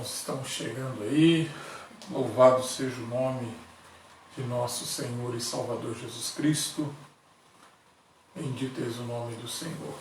irmãos estão chegando aí. Louvado seja o nome de nosso Senhor e Salvador Jesus Cristo. Bendito és o nome do Senhor.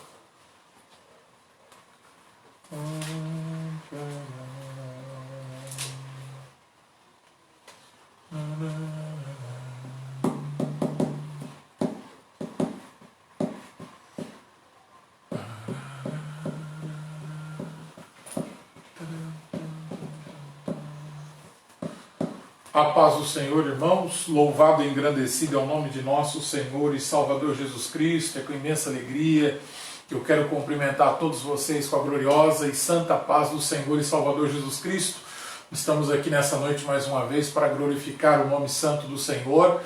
A paz do Senhor, irmãos, louvado e engrandecido é o nome de nosso Senhor e Salvador Jesus Cristo. É com imensa alegria que eu quero cumprimentar todos vocês com a gloriosa e santa paz do Senhor e Salvador Jesus Cristo. Estamos aqui nessa noite mais uma vez para glorificar o nome santo do Senhor.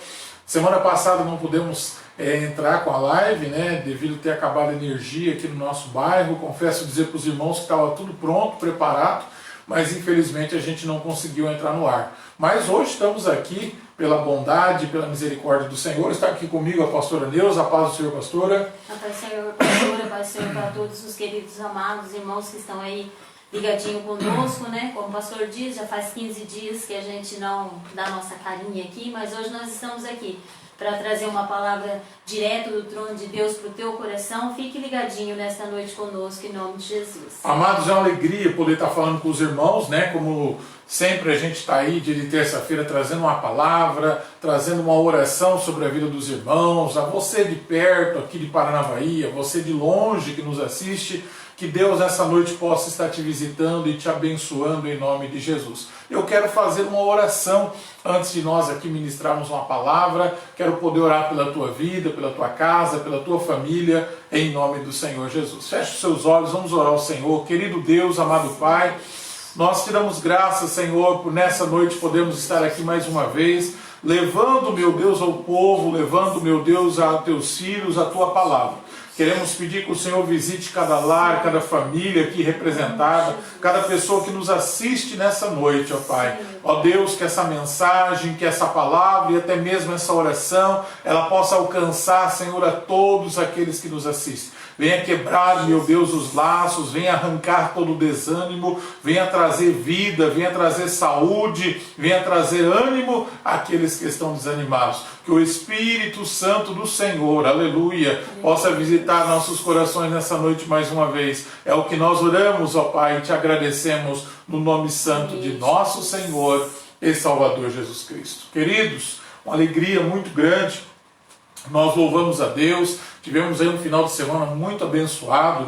Semana passada não pudemos entrar com a live, devido a ter acabado a energia aqui no nosso bairro. Confesso dizer para os irmãos que estava tudo pronto, preparado, mas infelizmente a gente não conseguiu entrar no ar. Mas hoje estamos aqui pela bondade, pela misericórdia do Senhor. Está aqui comigo a pastora Neuza. A paz do Senhor, pastora. A paz do Senhor, pastora. A paz do Senhor para todos os queridos amados irmãos que estão aí ligadinho conosco, Como o pastor diz, já faz 15 dias que a gente não dá nossa carinha aqui, mas hoje nós estamos aqui para trazer uma palavra direto do trono de Deus para o teu coração. Fique ligadinho nesta noite conosco, em nome de Jesus. Amados, é uma alegria poder estar falando com os irmãos, Como sempre a gente está aí dia de terça-feira trazendo uma palavra, trazendo uma oração sobre a vida dos irmãos, a você de perto, aqui de Paranavaí, a você de longe que nos assiste, que Deus nessa noite possa estar te visitando e te abençoando em nome de Jesus. Eu quero fazer uma oração antes de nós aqui ministrarmos uma palavra. Quero poder orar pela tua vida, pela tua casa, pela tua família, em nome do Senhor Jesus. Feche os seus olhos, vamos orar ao Senhor. Querido Deus, amado Pai, nós te damos graças, Senhor, por nessa noite podermos estar aqui mais uma vez, levando, meu Deus, ao povo, levando, meu Deus, a teus filhos, a tua palavra. Queremos pedir que o Senhor visite cada lar, cada família aqui representada, cada pessoa que nos assiste nessa noite, ó Pai. Ó Deus, que essa mensagem, que essa palavra e até mesmo essa oração, ela possa alcançar, Senhor, a todos aqueles que nos assistem. Venha quebrar, meu Deus, os laços, venha arrancar todo o desânimo, venha trazer vida, venha trazer saúde, venha trazer ânimo àqueles que estão desanimados. Que o Espírito Santo do Senhor, aleluia, possa visitar nossos corações nessa noite mais uma vez. É o que nós oramos, ó Pai, e te agradecemos no nome santo de nosso Senhor e Salvador Jesus Cristo. Queridos, uma alegria muito grande. Nós louvamos a Deus, tivemos aí um final de semana muito abençoado,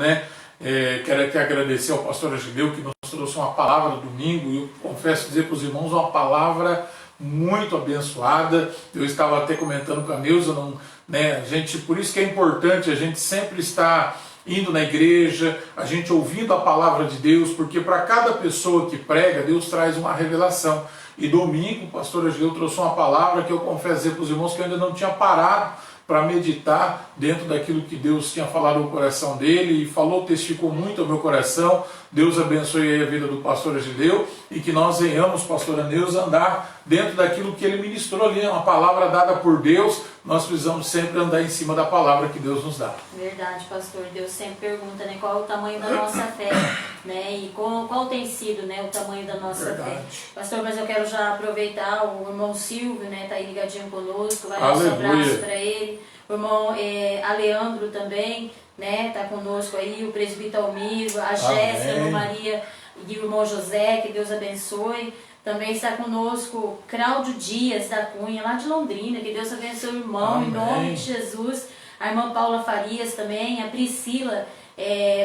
Quero aqui agradecer ao pastor Agileu que nos trouxe uma palavra domingo, e eu confesso dizer para os irmãos, uma palavra muito abençoada. Eu estava até comentando com a Neuza, por isso que é importante a gente sempre estar indo na igreja, a gente ouvindo a palavra de Deus, porque para cada pessoa que prega, Deus traz uma revelação. E domingo o pastor Agileu trouxe uma palavra que eu confesso dizer para os irmãos que eu ainda não tinha parado para meditar dentro daquilo que Deus tinha falado no coração dele, e falou, testificou muito ao meu coração. Deus abençoe a vida do pastor Agileu, e que nós venhamos, pastora Neuza, andar dentro daquilo que ele ministrou ali, uma palavra dada por Deus. Nós precisamos sempre andar em cima da palavra que Deus nos dá. Verdade, pastor. Deus sempre pergunta, qual é o tamanho da nossa fé, e qual tem sido, o tamanho da nossa fé. Pastor, mas eu quero já aproveitar, o irmão Silvio, tá aí ligadinho conosco, vai dar um abraço para ele. O irmão Aleandro também, tá conosco aí, o presbítero Almiro, a Jéssica, a irmã Maria e o irmão José, que Deus abençoe. Também está conosco Cláudio Dias da Cunha, lá de Londrina, que Deus abençoe o irmão, Amém. Em nome de Jesus. A irmã Paula Farias também, a Priscila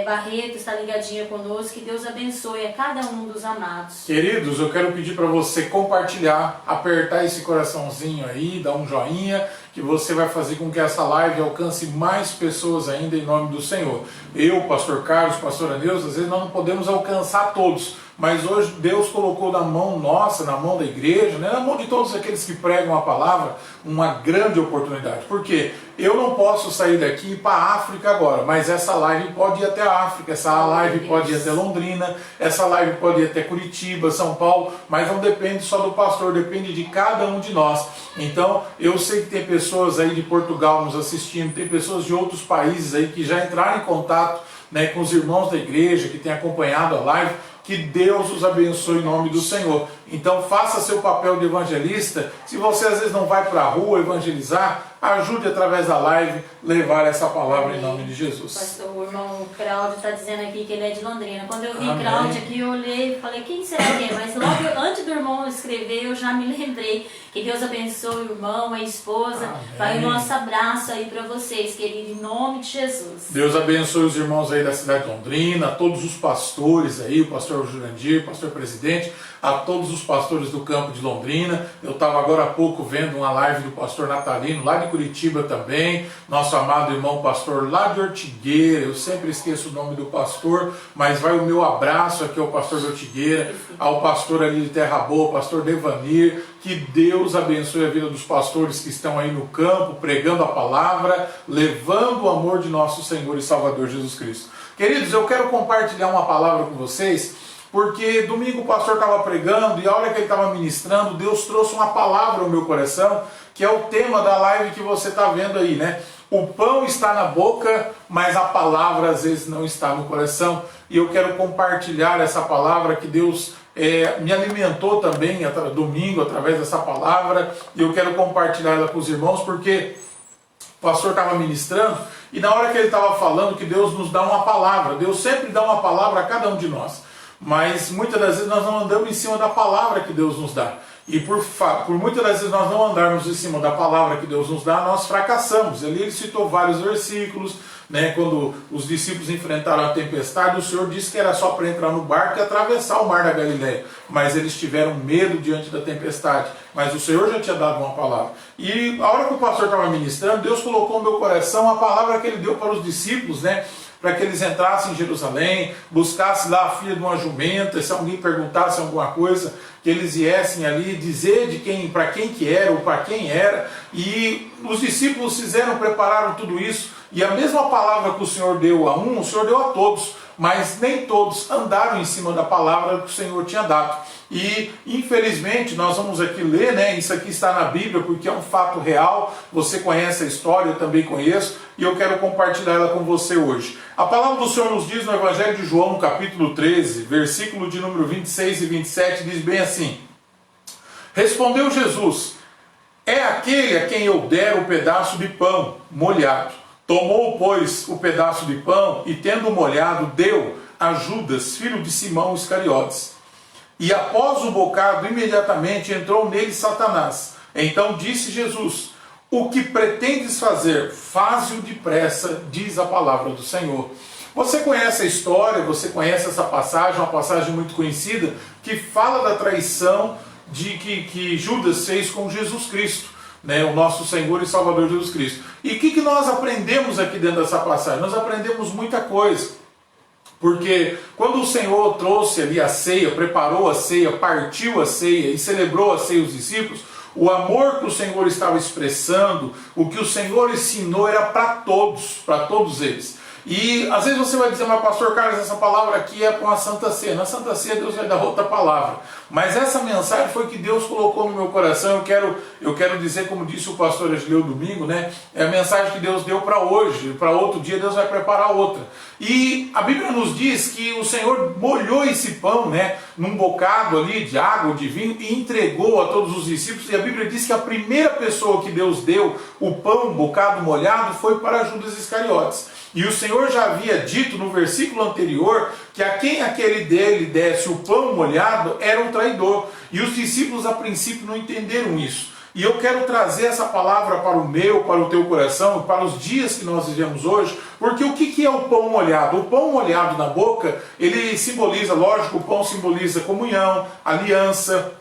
Barreto está ligadinha conosco, que Deus abençoe a cada um dos amados. Queridos, eu quero pedir para você compartilhar, apertar esse coraçãozinho aí, dar um joinha, que você vai fazer com que essa live alcance mais pessoas ainda em nome do Senhor. Eu, pastor Carlos, pastora Neuza, às vezes nós não podemos alcançar todos, mas hoje Deus colocou na mão nossa, na mão da igreja, na mão de todos aqueles que pregam a palavra, uma grande oportunidade. Por quê? Eu não posso sair daqui e ir para a África agora, mas essa live pode ir até a África, essa live pode ir até Londrina, essa live pode ir até Curitiba, São Paulo, mas não depende só do pastor, depende de cada um de nós. Então, eu sei que tem pessoas aí de Portugal nos assistindo, tem pessoas de outros países aí que já entraram em contato com os irmãos da igreja, que têm acompanhado a live. Que Deus os abençoe em nome do Senhor. Então faça seu papel de evangelista. Se você às vezes não vai para a rua evangelizar, ajude através da live levar essa palavra em nome de Jesus. Pastor, o irmão Cláudio está dizendo aqui que ele é de Londrina. Quando eu vi Amém. Cláudio aqui, eu olhei e falei, quem será que é? Mas logo antes do irmão escrever, eu já me lembrei. Que Deus abençoe o irmão, a esposa. Amém. Vai o nosso abraço aí para vocês, querido, em nome de Jesus. Deus abençoe os irmãos aí da cidade de Londrina, todos os pastores aí, o pastor Jurandir, o pastor presidente, a todos os pastores do campo de Londrina. Eu estava agora há pouco vendo uma live do pastor Natalino, lá de Curitiba também, nosso amado irmão pastor lá de Ortigueira. Eu sempre esqueço o nome do pastor, mas vai o meu abraço aqui ao pastor de Ortigueira, ao pastor ali de Terra Boa, o pastor Devanir. Que Deus abençoe a vida dos pastores que estão aí no campo, pregando a palavra, levando o amor de nosso Senhor e Salvador Jesus Cristo. Queridos, eu quero compartilhar uma palavra com vocês, porque domingo o pastor estava pregando e a hora que ele estava ministrando, Deus trouxe uma palavra ao meu coração, que é o tema da live que você está vendo aí, né? O pão está na boca, mas a palavra às vezes não está no coração. E eu quero compartilhar essa palavra que Deus me alimentou também domingo através dessa palavra. E eu quero compartilhar ela com os irmãos, porque o pastor estava ministrando e na hora que ele estava falando que Deus nos dá uma palavra. Deus sempre dá uma palavra a cada um de nós. Mas muitas das vezes nós não andamos em cima da palavra que Deus nos dá. E por muitas das vezes nós não andarmos em cima da palavra que Deus nos dá, nós fracassamos. Ali ele citou vários versículos, né? Quando os discípulos enfrentaram a tempestade, o Senhor disse que era só para entrar no barco e atravessar o mar da Galileia. Mas eles tiveram medo diante da tempestade. Mas o Senhor já tinha dado uma palavra. E a hora que o pastor estava ministrando, Deus colocou no meu coração a palavra que ele deu para os discípulos, né? Para que eles entrassem em Jerusalém, buscassem lá a filha de uma jumenta, se alguém perguntasse alguma coisa, que eles viessem ali dizer para quem que era ou para quem era. E os discípulos prepararam tudo isso, e a mesma palavra que o Senhor deu a um, o Senhor deu a todos, mas nem todos andaram em cima da palavra que o Senhor tinha dado. E infelizmente nós vamos aqui ler, né? Isso aqui está na Bíblia porque é um fato real. Você conhece a história, eu também conheço, e eu quero compartilhar ela com você hoje. A palavra do Senhor nos diz no Evangelho de João, capítulo 13, versículo de número 26 e 27, diz bem assim: Respondeu Jesus: É aquele a quem eu der o pedaço de pão molhado. Tomou, pois, o pedaço de pão e, tendo molhado, deu a Judas, filho de Simão Iscariotes. E após o bocado, imediatamente entrou nele Satanás. Então disse Jesus: O que pretendes fazer, faze-o depressa, diz a palavra do Senhor. Você conhece a história, você conhece essa passagem, uma passagem muito conhecida, que fala da traição que Judas fez com Jesus Cristo, né, o nosso Senhor e Salvador Jesus Cristo. E o que nós aprendemos aqui dentro dessa passagem? Nós aprendemos muita coisa. Porque quando o Senhor trouxe ali a ceia, preparou a ceia, partiu a ceia e celebrou a ceia aos discípulos, o amor que o Senhor estava expressando, o que o Senhor ensinou era para todos eles. E às vezes você vai dizer: mas pastor Carlos, essa palavra aqui é para uma Santa Ceia. Na Santa Ceia Deus vai dar outra palavra. Mas essa mensagem foi que Deus colocou no meu coração. Eu quero dizer, como disse o pastor Agileu domingo, né? É a mensagem que Deus deu para hoje. Para outro dia Deus vai preparar outra. E a Bíblia nos diz que o Senhor molhou esse pão, né, num bocado ali de água, de vinho, e entregou a todos os discípulos. E a Bíblia diz que a primeira pessoa que Deus deu o pão, um bocado molhado, foi para Judas Iscariotes. E o Senhor já havia dito no versículo anterior que a quem aquele dele desse o pão molhado era um traidor. E os discípulos a princípio não entenderam isso. E eu quero trazer essa palavra para o teu coração, para os dias que nós vivemos hoje, porque o que é o pão molhado? O pão molhado na boca, ele simboliza, lógico, o pão simboliza comunhão, aliança.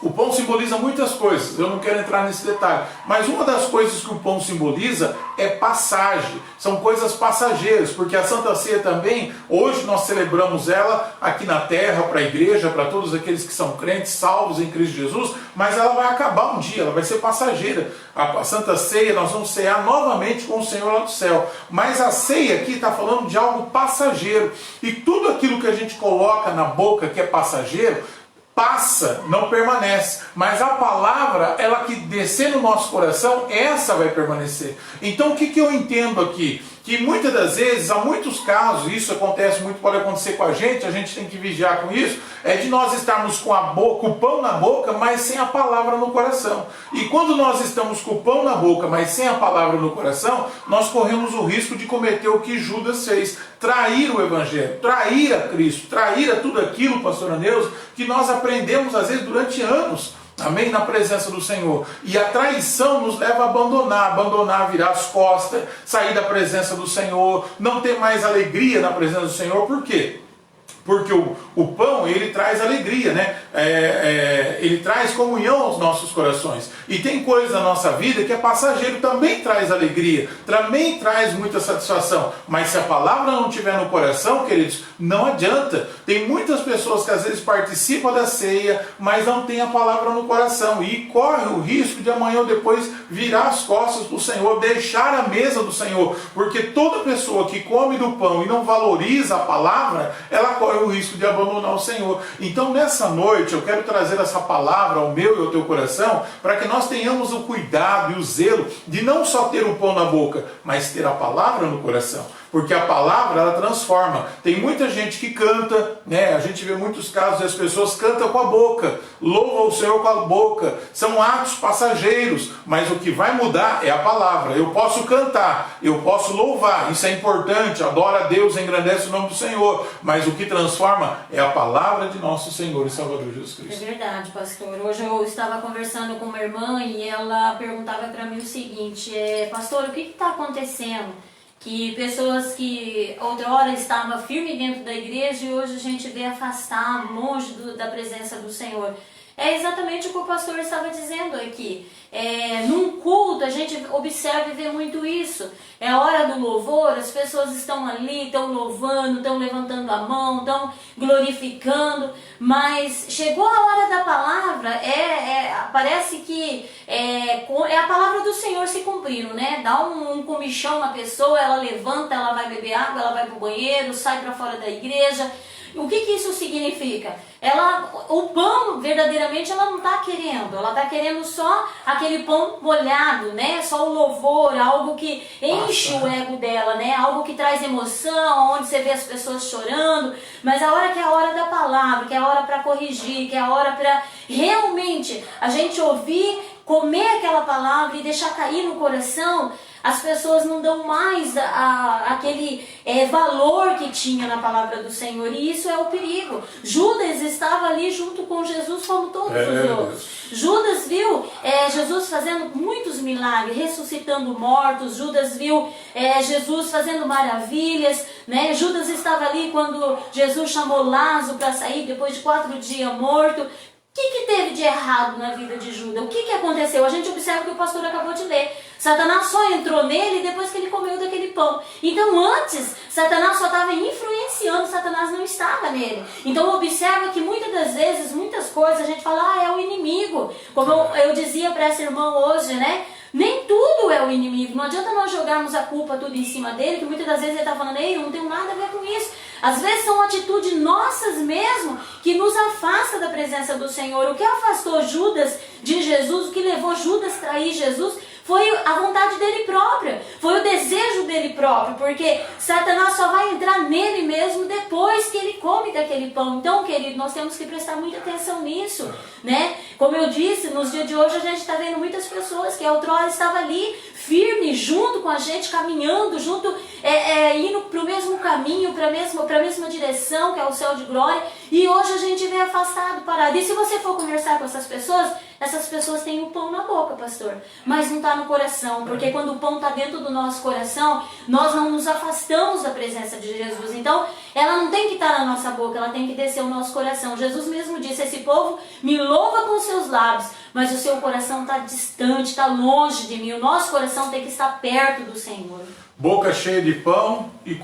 O pão simboliza muitas coisas, eu não quero entrar nesse detalhe, mas uma das coisas que o pão simboliza é passagem, são coisas passageiras, porque a Santa Ceia também, hoje nós celebramos ela aqui na terra, para a igreja, para todos aqueles que são crentes, salvos em Cristo Jesus, mas ela vai acabar um dia, ela vai ser passageira. A Santa Ceia, nós vamos cear novamente com o Senhor lá do céu, mas a ceia aqui está falando de algo passageiro, e tudo aquilo que a gente coloca na boca que é passageiro, passa, não permanece, mas a palavra, ela que descer no nosso coração, essa vai permanecer. Então o que eu entendo aqui? que muitas das vezes, há muitos casos, isso acontece muito, pode acontecer com a gente tem que vigiar com isso, é de nós estarmos com o pão na boca, mas sem a palavra no coração. E quando nós estamos com o pão na boca, mas sem a palavra no coração, nós corremos o risco de cometer o que Judas fez, trair o Evangelho, trair a Cristo, trair a tudo aquilo, pastor Aneusa, que nós aprendemos às vezes durante anos, amém, na presença do Senhor. E a traição nos leva a abandonar, virar as costas, sair da presença do Senhor, não ter mais alegria na presença do Senhor. Por quê? Porque o pão, ele traz alegria, né? Ele traz comunhão aos nossos corações. E tem coisa na nossa vida que é passageiro, também traz alegria, também traz muita satisfação. Mas se a palavra não estiver no coração, queridos, não adianta. Tem muitas pessoas que às vezes participam da ceia, mas não tem a palavra no coração. E corre o risco de amanhã ou depois virar as costas do Senhor, deixar a mesa do Senhor. Porque toda pessoa que come do pão e não valoriza a palavra, ela corre o risco de abandonar o Senhor. Então nessa noite eu quero trazer essa palavra ao meu e ao teu coração, para que nós tenhamos o cuidado e o zelo de não só ter o pão na boca, mas ter a palavra no coração. Porque a palavra, ela transforma. Tem muita gente que canta, né? A gente vê muitos casos, as pessoas cantam com a boca, louvam o Senhor com a boca, são atos passageiros, mas o que vai mudar é a palavra. Eu posso cantar, eu posso louvar, isso é importante, adora a Deus, engrandece o nome do Senhor, mas o que transforma é a palavra de nosso Senhor e Salvador Jesus Cristo. É verdade, pastor. Hoje eu estava conversando com uma irmã e ela perguntava para mim o seguinte, pastor, o que está acontecendo? Que pessoas que outrora estavam firmes dentro da igreja e hoje a gente vê afastado, longe da presença do Senhor. É exatamente o que o pastor estava dizendo aqui. Num culto a gente observa e vê muito isso. É a hora do louvor, as pessoas estão ali, estão louvando, estão levantando a mão, estão glorificando, mas chegou a hora da palavra, parece que é a palavra do Senhor se cumprindo, né? Dá um comichão na pessoa, ela levanta, ela vai beber água, ela vai para o banheiro, sai para fora da igreja. O que isso significa? O pão, verdadeiramente, ela não está querendo. Ela está querendo só aquele pão molhado, né? Só o louvor, algo que enche o ego dela, né? Algo que traz emoção, onde você vê as pessoas chorando. Mas a hora que é a hora da palavra, que é a hora para corrigir, que é a hora para realmente a gente ouvir, comer aquela palavra e deixar cair no coração, as pessoas não dão mais aquele valor que tinha na palavra do Senhor, e isso é o perigo. Judas estava ali junto com Jesus como todos os outros. Judas viu Jesus fazendo muitos milagres, ressuscitando mortos. Judas viu Jesus fazendo maravilhas, né? Judas estava ali quando Jesus chamou Lázaro para sair depois de 4 dias morto. O que teve de errado na vida de Judas? O que aconteceu? A gente observa o que o pastor acabou de ler. Satanás só entrou nele depois que ele comeu daquele pão. Então antes, Satanás só estava influenciando, Satanás não estava nele. Então observa que muitas das vezes, muitas coisas, a gente fala, é o inimigo. Como eu dizia para essa irmã hoje, né? Nem tudo é o inimigo. Não adianta nós jogarmos a culpa tudo em cima dele, que muitas das vezes ele está falando, ei, eu não tenho nada a ver com isso. Às vezes são atitudes nossas mesmo que nos afasta da presença do Senhor. O que afastou Judas de Jesus, o que levou Judas a trair Jesus, foi a vontade dele própria, foi o desejo dele próprio, porque Satanás só vai entrar nele mesmo depois que ele come daquele pão. Então, querido, nós temos que prestar muita atenção nisso, né? Como eu disse, nos dias de hoje a gente está vendo muitas pessoas que outrora estavam ali, firme, junto com a gente, caminhando, junto, indo para o mesmo caminho, para a mesma direção, que é o céu de glória, e hoje a gente vem afastado, parado. E se você for conversar com essas pessoas têm o pão na boca, pastor, mas não está no coração, porque quando o pão está dentro do nosso coração, nós não nos afastamos da presença de Jesus. Então, ela não tem que estar na nossa boca, ela tem que descer ao nosso coração. Jesus mesmo disse, esse povo me louva com seus lábios, mas o seu coração está distante, está longe de mim. O nosso coração tem que estar perto do Senhor. Boca cheia de pão e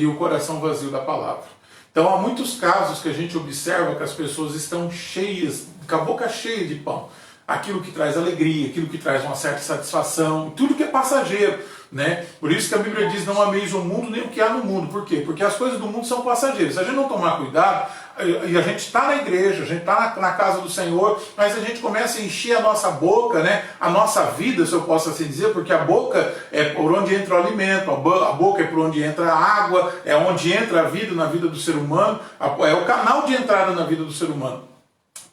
o coração vazio da palavra. Então há muitos casos que a gente observa que as pessoas estão cheias, com a boca cheia de pão. Aquilo que traz alegria, aquilo que traz uma certa satisfação, tudo que é passageiro. né? Por isso que a Bíblia diz, não ameis o mundo nem o que há no mundo. Por quê? Porque as coisas do mundo são passageiras. Se a gente não tomar cuidado, e a gente está na igreja, a gente está na casa do Senhor, mas a gente começa a encher a nossa boca, né? A nossa vida, se eu posso assim dizer, porque a boca é por onde entra o alimento, a boca é por onde entra a água, é onde entra a vida na vida do ser humano, é o canal de entrada na vida do ser humano.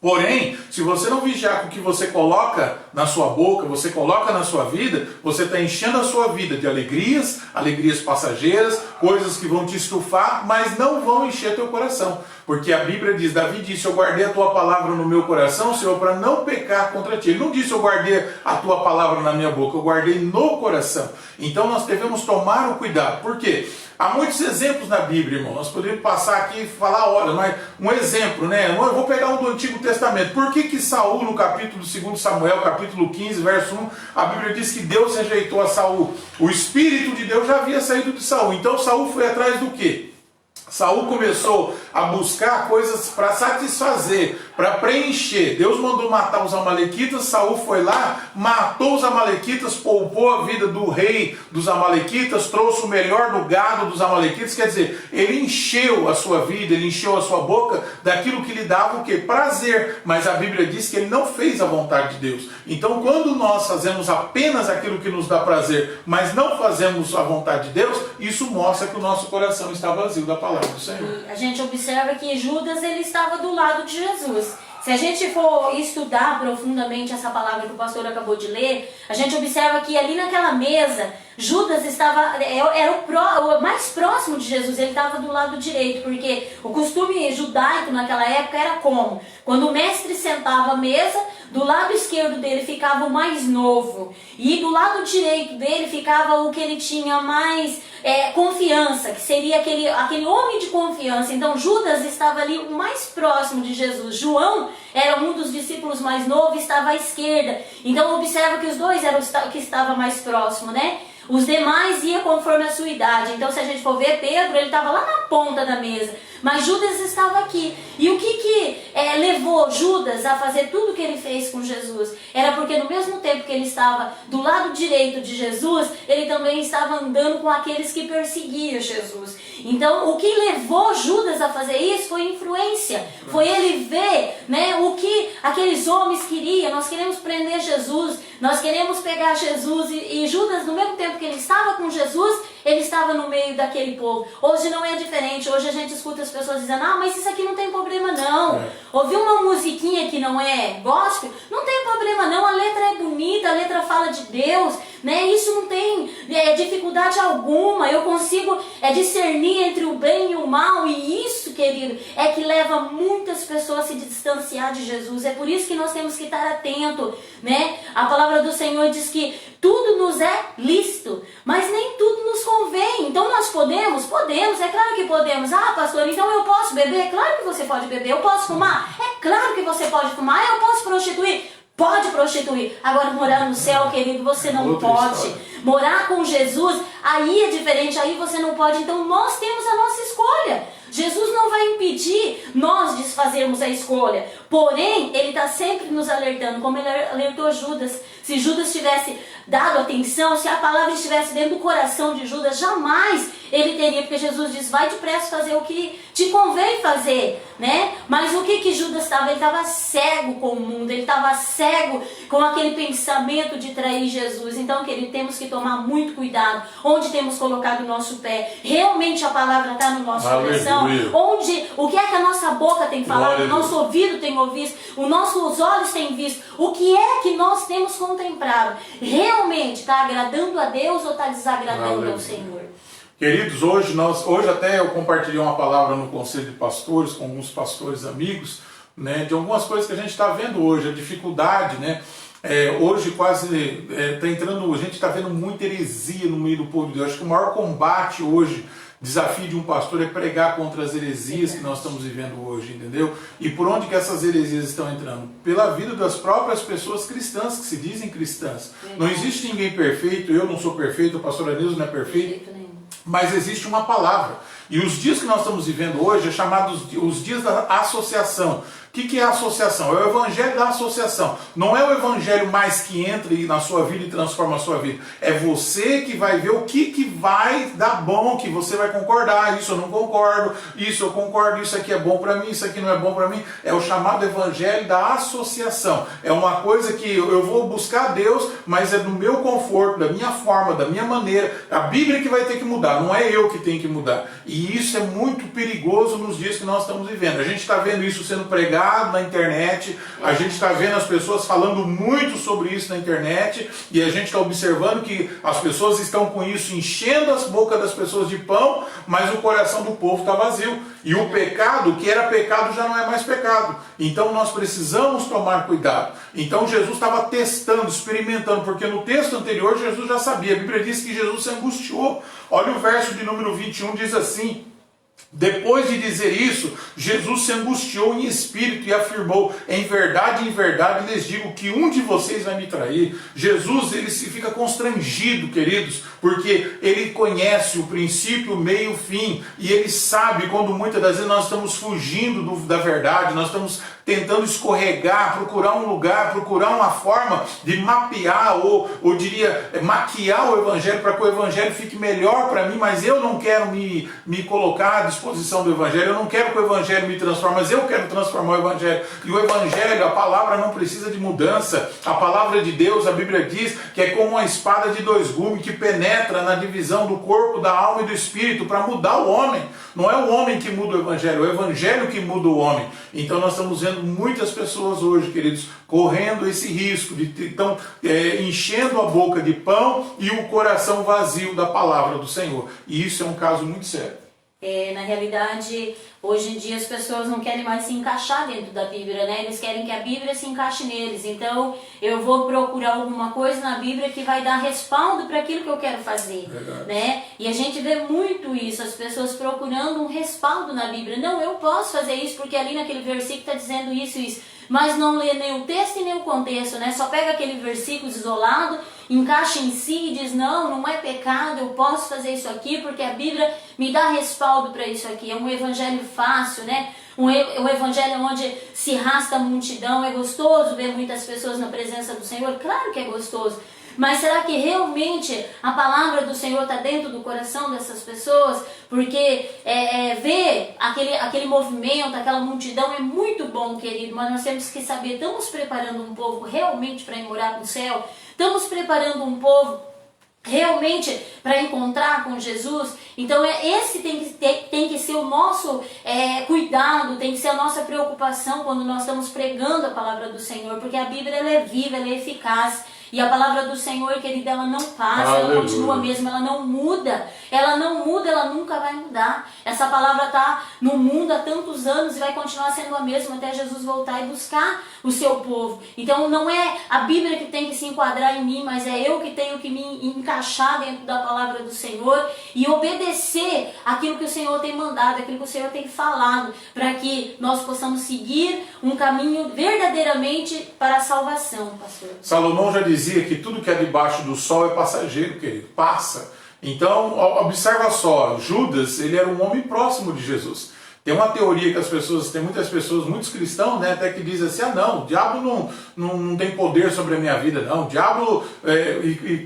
Porém, se você não vigiar com o que você coloca na sua boca, você coloca na sua vida, você está enchendo a sua vida de alegrias, alegrias passageiras, coisas que vão te estufar, mas não vão encher teu coração. Porque a Bíblia diz, Davi disse, eu guardei a tua palavra no meu coração, Senhor, para não pecar contra ti. Ele não disse, eu guardei a tua palavra na minha boca, eu guardei no coração. Então nós devemos tomar o cuidado. Por quê? Há muitos exemplos na Bíblia, irmão. Nós poderíamos passar aqui e falar horas, mas um exemplo, né? Eu vou pegar um do Antigo Testamento. Por que Saul, no capítulo 2 Samuel, capítulo 15, verso 1, a Bíblia diz que Deus rejeitou a Saul? O Espírito de Deus já havia saído de Saul. Então Saul foi atrás do quê? Saul começou a buscar coisas para satisfazer, para preencher. Deus mandou matar os amalequitas, Saul foi lá, matou os amalequitas, poupou a vida do rei dos amalequitas, trouxe o melhor do gado dos amalequitas, quer dizer, ele encheu a sua vida, ele encheu a sua boca daquilo que lhe dava o quê? Prazer. Mas a Bíblia diz que ele não fez a vontade de Deus. Então quando nós fazemos apenas aquilo que nos dá prazer, mas não fazemos a vontade de Deus, isso mostra que o nosso coração está vazio da palavra do Senhor. E a gente observa que Judas ele estava do lado de Jesus. Se a gente for estudar profundamente essa palavra que o pastor acabou de ler, a gente observa que ali naquela mesa, Judas era o mais próximo de Jesus, ele estava do lado direito, porque o costume judaico naquela época era como? Quando o mestre sentava à mesa, do lado esquerdo dele ficava o mais novo, e do lado direito dele ficava o que ele tinha mais confiança, que seria aquele homem de confiança. Então Judas estava ali o mais próximo de Jesus. João era um dos discípulos mais novos, estava à esquerda. Então observa que os dois eram o que estava mais próximo, né? Os demais iam conforme a sua idade. Então se a gente for ver, Pedro, ele estava lá na ponta da mesa, mas Judas estava aqui. E o que levou Judas a fazer tudo o que ele fez com Jesus? Era porque no mesmo tempo que ele estava do lado direito de Jesus, ele também estava andando com aqueles que perseguiam Jesus. Então o que levou Judas a fazer isso foi influência. Foi ele ver, né, o que aqueles homens queriam. Nós queremos prender Jesus, nós queremos pegar Jesus. E Judas, no mesmo tempo que ele estava com Jesus, ele estava no meio daquele povo. Hoje não é diferente. Hoje a gente escuta as pessoas dizendo, mas isso aqui não tem problema não. Ouvir uma musiquinha que não é gospel, não tem problema não. A letra é bonita, a letra fala de Deus, né? Isso não tem dificuldade alguma. Eu consigo discernir entre o bem e o mal. E isso, querido, é que leva muitas pessoas a se distanciar de Jesus. É por isso que nós temos que estar atento, né? A palavra do Senhor diz que tudo nos é lícito, mas nem tudo nos convém. Então nós podemos, é claro que podemos. Pastor, então eu posso beber? É claro que você pode beber. Eu posso fumar? É claro que você pode fumar. Eu posso prostituir? Pode prostituir. Agora morar no céu, querido, você não pode. Morar com Jesus, aí é diferente, aí você não pode. Então nós temos a nossa escolha. Jesus não vai impedir nós de fazermos a escolha. Porém, ele está sempre nos alertando, como ele alertou Judas. Se Judas tivesse dado atenção, se a palavra estivesse dentro do coração de Judas, jamais ele teria, porque Jesus diz, vai depressa fazer o que te convém fazer, né? Mas o que Judas estava? Ele estava cego com o mundo, ele estava cego com aquele pensamento de trair Jesus. Então, querido, temos que tomar muito cuidado, onde temos colocado o nosso pé. Realmente a palavra está no nosso coração? O que é que a nossa boca tem falado, o nosso ouvido tem ouvido, os nossos olhos têm visto, o que é que nós temos contemplado? Realmente está agradando a Deus ou está desagradando ao Senhor? Queridos, hoje até eu compartilhei uma palavra no Conselho de Pastores, com alguns pastores amigos, né, de algumas coisas que a gente está vendo hoje, a dificuldade, né? Hoje quase está entrando, a gente está vendo muita heresia no meio do povo de Deus. Acho que o maior combate hoje, desafio de um pastor, é pregar contra as heresias que nós estamos vivendo hoje, entendeu? E por onde que essas heresias estão entrando? Pela vida das próprias pessoas cristãs, que se dizem cristãs. Não existe ninguém perfeito, eu não sou perfeito, o pastor Anísio não é perfeito, mas existe uma palavra. E os dias que nós estamos vivendo hoje é chamados os dias da associação. O que é a associação? É o evangelho da associação. Não é o evangelho mais que entra na sua vida e transforma a sua vida. É você que vai ver o que vai dar bom, que você vai concordar. Isso eu não concordo, isso eu concordo, isso aqui é bom para mim, isso aqui não é bom para mim. É o chamado evangelho da associação. É uma coisa que eu vou buscar Deus, mas é do meu conforto, da minha forma, da minha maneira. A Bíblia que vai ter que mudar, não é eu que tenho que mudar. E isso é muito perigoso nos dias que nós estamos vivendo. A gente está vendo isso sendo pregado na internet, a gente está vendo as pessoas falando muito sobre isso na internet, e a gente está observando que as pessoas estão com isso enchendo as bocas das pessoas de pão, mas o coração do povo está vazio. E o pecado, que era pecado, já não é mais pecado. Então nós precisamos tomar cuidado. Então Jesus estava testando, experimentando, porque no texto anterior Jesus já sabia. A Bíblia diz que Jesus se angustiou. Olha o verso de número 21, diz assim: depois de dizer isso, Jesus se angustiou em espírito e afirmou: em verdade, lhes digo que um de vocês vai me trair. Jesus, ele se fica constrangido, queridos, porque ele conhece o princípio, o meio, o fim, e ele sabe quando muitas das vezes nós estamos fugindo da verdade, nós estamos tentando escorregar, procurar um lugar, procurar uma forma de mapear ou diria, maquiar o evangelho para que o evangelho fique melhor para mim, mas eu não quero me colocar à disposição do evangelho, eu não quero que o evangelho me transforme, mas eu quero transformar o evangelho. E o evangelho, a palavra não precisa de mudança. A palavra de Deus, a Bíblia diz que é como uma espada de dois gumes que penetra na divisão do corpo, da alma e do espírito para mudar o homem. Não é o homem que muda o evangelho que muda o homem. Então nós estamos vendo muitas pessoas hoje, queridos, correndo esse risco de estão enchendo a boca de pão e o coração vazio da palavra do Senhor. E isso é um caso muito sério. Na realidade, hoje em dia as pessoas não querem mais se encaixar dentro da Bíblia, né? Eles querem que a Bíblia se encaixe neles. Então, eu vou procurar alguma coisa na Bíblia que vai dar respaldo para aquilo que eu quero fazer, né? E a gente vê muito isso, as pessoas procurando um respaldo na Bíblia. Não, eu posso fazer isso porque ali naquele versículo está dizendo isso e isso. Mas não lê nem o texto e nem o contexto, né? Só pega aquele versículo isolado, encaixa em si e diz: não é pecado, eu posso fazer isso aqui porque a Bíblia me dá respaldo para isso aqui. É um evangelho fácil, né? Um evangelho onde se arrasta a multidão. É gostoso ver muitas pessoas na presença do Senhor? Claro que é gostoso. Mas será que realmente a palavra do Senhor está dentro do coração dessas pessoas? Porque ver aquele movimento, aquela multidão é muito bom, querido, mas nós temos que saber, estamos preparando um povo realmente para ir morar no céu? Estamos preparando um povo realmente para encontrar com Jesus? Então esse tem que ser o nosso cuidado, tem que ser a nossa preocupação quando nós estamos pregando a palavra do Senhor, porque a Bíblia ela é viva, ela é eficaz. E a palavra do Senhor, querida, ela não passa, ela continua mesmo, ela não muda, ela nunca vai mudar. Essa palavra está no mundo há tantos anos e vai continuar sendo a mesma até Jesus voltar e buscar o seu povo. Então não é a Bíblia que tem que se enquadrar em mim, mas é eu que tenho que me encaixar dentro da palavra do Senhor e obedecer aquilo que o Senhor tem mandado, aquilo que o Senhor tem falado, para que nós possamos seguir um caminho verdadeiramente para a salvação, pastor. Salomão já dizia que tudo que é debaixo do sol é passageiro, querido, passa. Então, observa só, Judas, ele era um homem próximo de Jesus. Tem uma teoria que tem muitas pessoas, muitos cristãos, né, até que dizem assim: não, o diabo não tem poder sobre a minha vida, não. O diabo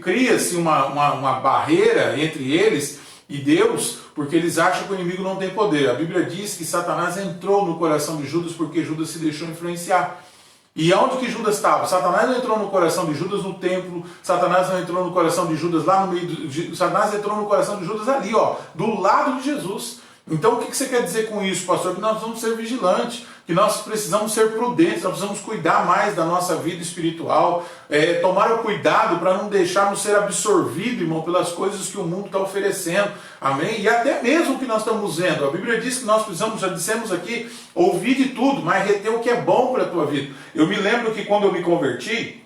cria-se uma barreira entre eles e Deus, porque eles acham que o inimigo não tem poder. A Bíblia diz que Satanás entrou no coração de Judas porque Judas se deixou influenciar. E onde que Judas estava? Satanás não entrou no coração de Judas no templo, Satanás não entrou no coração de Judas lá no meio, Satanás entrou no coração de Judas ali, do lado de Jesus. Então o que você quer dizer com isso, pastor? Que nós vamos ser vigilantes, que nós precisamos ser prudentes, nós precisamos cuidar mais da nossa vida espiritual, tomar o cuidado para não deixarmos ser absorvidos, irmão, pelas coisas que o mundo está oferecendo, amém? E até mesmo o que nós estamos vendo, a Bíblia diz que nós precisamos, já dissemos aqui, ouvir de tudo, mas reter o que é bom para a tua vida. Eu me lembro que quando eu me converti,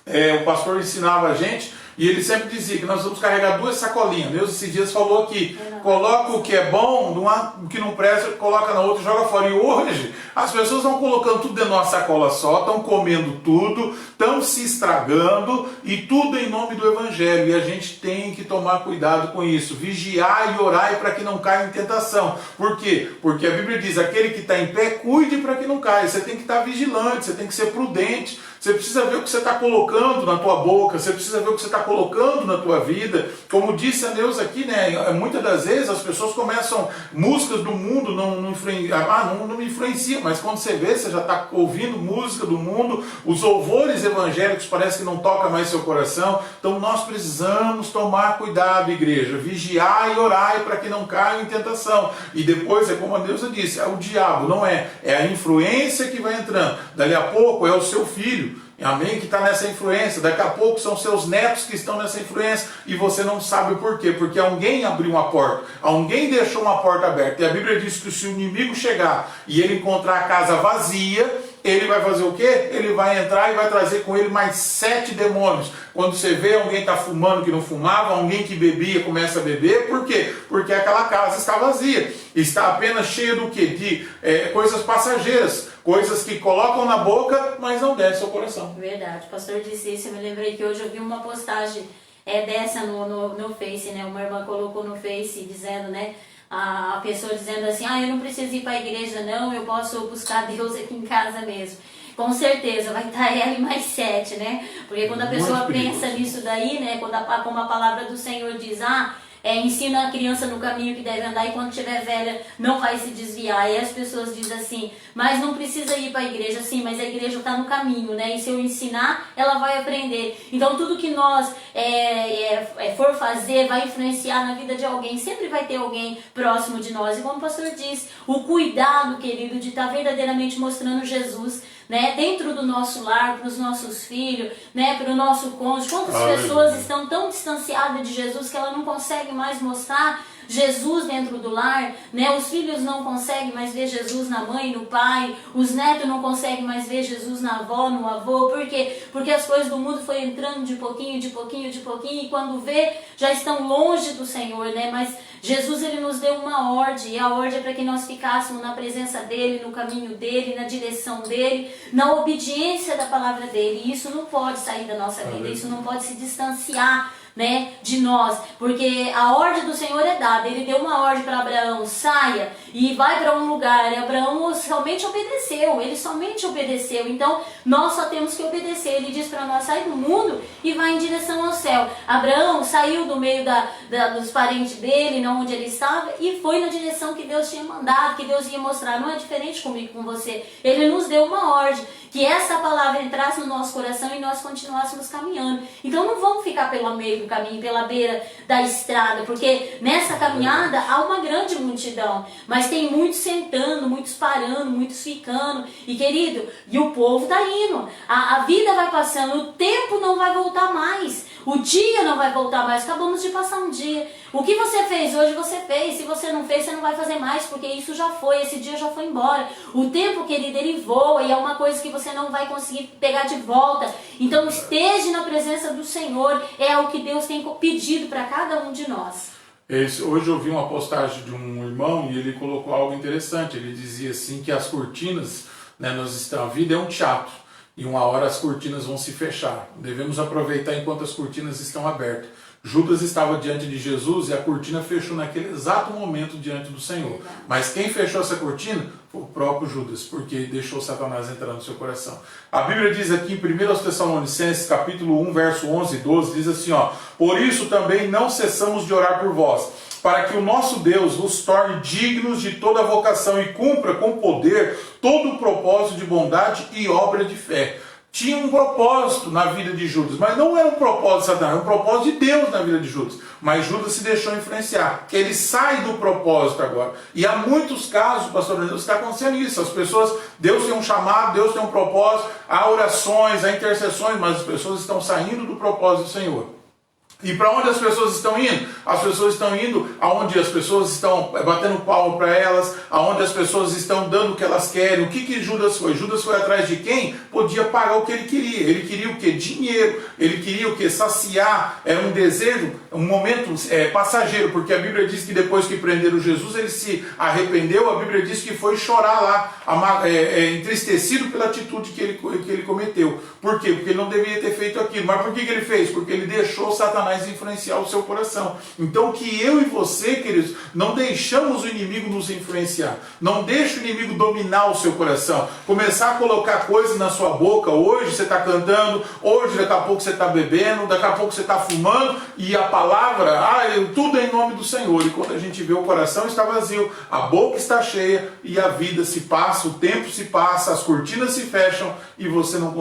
o pastor ensinava a gente, E ele sempre dizia que nós vamos carregar 2 sacolinhas. Deus esses dias falou aqui, coloca o que é bom, o que não presta, coloca na outra e joga fora. E hoje, as pessoas estão colocando tudo dentro de uma sacola só, estão comendo tudo, estão se estragando, e tudo em nome do Evangelho. E a gente tem que tomar cuidado com isso. Vigiar e orar para que não caia em tentação. Por quê? Porque a Bíblia diz, aquele que está em pé, cuide para que não caia. Você tem que estar vigilante, você tem que ser prudente. Você precisa ver o que você está colocando na tua boca, você precisa ver o que você está colocando na tua vida. Como disse a Neuza aqui, né? Muitas das vezes as pessoas começam, músicas do mundo não me influenciam, mas quando você vê, você já está ouvindo música do mundo, os louvores evangélicos parece que não toca mais seu coração. Então nós precisamos tomar cuidado, igreja, vigiar e orar para que não caia em tentação. E depois, é como a Neuza disse, é o diabo, não é? É a influência que vai entrando. Dali a pouco é o seu filho, amém, que está nessa influência. Daqui a pouco são seus netos que estão nessa influência e você não sabe por quê. Porque alguém abriu uma porta, alguém deixou uma porta aberta. E a Bíblia diz que se o inimigo chegar e ele encontrar a casa vazia, ele vai fazer o quê? Ele vai entrar e vai trazer com ele mais 7 demônios. Quando você vê alguém está fumando que não fumava, alguém que bebia começa a beber, por quê? Porque aquela casa está vazia, está apenas cheia do quê? De coisas passageiras, coisas que colocam na boca, mas não descem ao coração. Verdade, o pastor disse isso, eu me lembrei que hoje eu vi uma postagem dessa no Face, né? Uma irmã colocou no Face dizendo, né? A pessoa dizendo assim, eu não preciso ir para a igreja não, eu posso buscar Deus aqui em casa mesmo. Com certeza, vai estar ela e mais 7, né? Porque quando a pessoa pensa nisso daí, né? Como a palavra do Senhor diz, ensina a criança no caminho que deve andar e quando estiver velha não vai se desviar. E as pessoas dizem assim, mas não precisa ir para a igreja. Sim, mas a igreja está no caminho, né? E se eu ensinar, ela vai aprender. Então tudo que nós for fazer vai influenciar na vida de alguém. Sempre vai ter alguém próximo de nós. E como o pastor diz, o cuidado, querido, de estar verdadeiramente mostrando Jesus, né, dentro do nosso lar, para os nossos filhos, né, para o nosso cônjuge. Quantas pessoas estão tão distanciadas de Jesus que ela não consegue mais mostrar Jesus dentro do lar, né? Os filhos não conseguem mais ver Jesus na mãe, no pai, os netos não conseguem mais ver Jesus na avó, no avô. Por quê? Porque as coisas do mundo foi entrando de pouquinho, de pouquinho, de pouquinho, e quando vê, já estão longe do Senhor, né? Mas Jesus, ele nos deu uma ordem, e a ordem é para que nós ficássemos na presença dele, no caminho dele, na direção dele, na obediência da palavra dele. E isso não pode sair da nossa vida, isso não pode se distanciar, né, de nós, porque a ordem do Senhor é dada. Ele deu uma ordem para Abraão, saia e vai para um lugar. E Abraão somente obedeceu, ele somente obedeceu. Então nós só temos que obedecer. Ele diz para nós, sai do mundo e vai em direção ao céu. Abraão saiu do meio dos parentes dele, não onde ele estava, e foi na direção que Deus tinha mandado, que Deus ia mostrar. Não é diferente comigo, com você. Ele nos deu uma ordem, que essa palavra entrasse no nosso coração e nós continuássemos caminhando. Então não vamos ficar pelo meio do caminho, pela beira da estrada, porque nessa caminhada há uma grande multidão, mas tem muitos sentando, muitos parando, muitos ficando. E querido, e o povo está indo, a vida vai passando, o tempo não vai voltar mais, o dia não vai voltar mais. Acabamos de passar um dia. O que você fez hoje, você fez. Se você não fez, você não vai fazer mais, porque isso já foi, esse dia já foi embora. O tempo, querido, ele voa e é uma coisa que você não vai conseguir pegar de volta. Então esteja na presença do Senhor, é o que Deus tem pedido para cada um de nós. Hoje eu vi uma postagem de um irmão e ele colocou algo interessante. Ele dizia assim que as cortinas, né, a vida é um teatro. E uma hora as cortinas vão se fechar. Devemos aproveitar enquanto as cortinas estão abertas. Judas estava diante de Jesus e a cortina fechou naquele exato momento diante do Senhor. Mas quem fechou essa cortina foi o próprio Judas, porque deixou Satanás entrar no seu coração. A Bíblia diz aqui em 1 Tessalonicenses, capítulo 1, verso 11 e 12, diz assim, por isso também não cessamos de orar por vós, para que o nosso Deus vos torne dignos de toda a vocação e cumpra com poder todo o propósito de bondade e obra de fé. Tinha um propósito na vida de Judas, mas não era um propósito de Satanás, era um propósito de Deus na vida de Judas. Mas Judas se deixou influenciar, ele sai do propósito agora. E há muitos casos, pastor Deus, está acontecendo isso. As pessoas, Deus tem um chamado, Deus tem um propósito, há orações, há intercessões, mas as pessoas estão saindo do propósito do Senhor. E para onde as pessoas estão indo? As pessoas estão indo aonde as pessoas estão batendo palmo para elas, aonde as pessoas estão dando o que elas querem. O que Judas foi? Judas foi atrás de quem podia pagar o que ele queria. Ele queria o que? Dinheiro. Ele queria o que? Saciar. Era um desejo, um momento passageiro, porque a Bíblia diz que depois que prenderam Jesus, ele se arrependeu. A Bíblia diz que foi chorar lá, entristecido pela atitude que ele cometeu. Por quê? Porque ele não deveria ter feito aquilo. Mas por que ele fez? Porque ele deixou Satanás influenciar o seu coração. Então que eu e você, queridos, não deixamos o inimigo nos influenciar. Não deixe o inimigo dominar o seu coração. Começar a colocar coisas na sua boca. Hoje você está cantando, hoje daqui a pouco você está bebendo, daqui a pouco você está fumando, e a palavra, tudo é em nome do Senhor. E quando a gente vê, o coração está vazio, a boca está cheia e a vida se passa, o tempo se passa, as cortinas se fecham e você não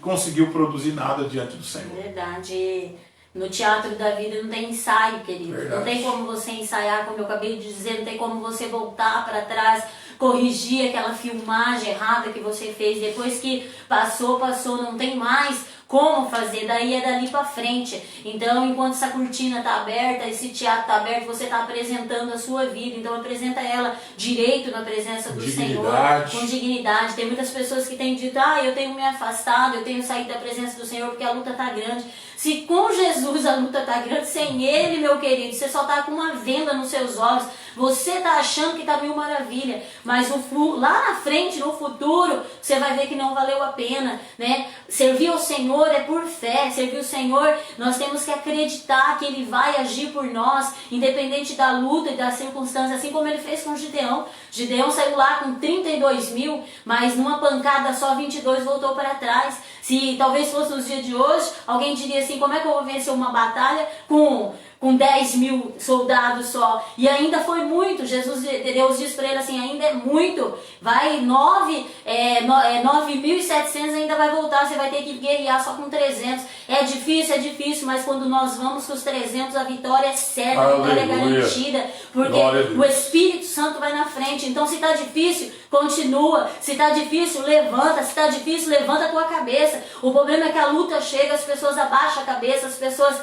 conseguiu produzir nada diante do Senhor. Verdade. No teatro da vida não tem ensaio, querido. Verdade. Não tem como você ensaiar, como eu acabei de dizer, não tem como você voltar para trás, corrigir aquela filmagem errada que você fez. Depois que passou, não tem mais como fazer, daí é dali para frente. Então, enquanto essa cortina está aberta, esse teatro está aberto, você está apresentando a sua vida. Então, apresenta ela direito na presença do Senhor, com dignidade. Tem muitas pessoas que têm dito, eu tenho me afastado, eu tenho saído da presença do Senhor porque a luta está grande. Se com Jesus a luta está grande, sem Ele, meu querido, você só está com uma venda nos seus olhos. Você está achando que está mil maravilha, mas lá na frente, no futuro, você vai ver que não valeu a pena, né? Servir ao Senhor é por fé. Servir o Senhor, nós temos que acreditar que Ele vai agir por nós, independente da luta e das circunstâncias, assim como Ele fez com Gideão. Gideão saiu lá com 32 mil, mas numa pancada só 22 voltou para trás. Se talvez fosse nos dias de hoje, alguém diria assim, como é que eu vou vencer uma batalha com 10 mil soldados só? E ainda foi muito. Deus diz para ele assim, ainda é muito. Vai 9.700 ainda vai voltar, você vai ter que guerrear só com 300. É difícil, mas quando nós vamos com os 300, a vitória é certa, a vitória é garantida, porque o Espírito Santo vai na frente. Então, se está difícil, continua. Se está difícil, levanta. Se está difícil, levanta a tua cabeça. O problema é que a luta chega, as pessoas abaixam a cabeça, as pessoas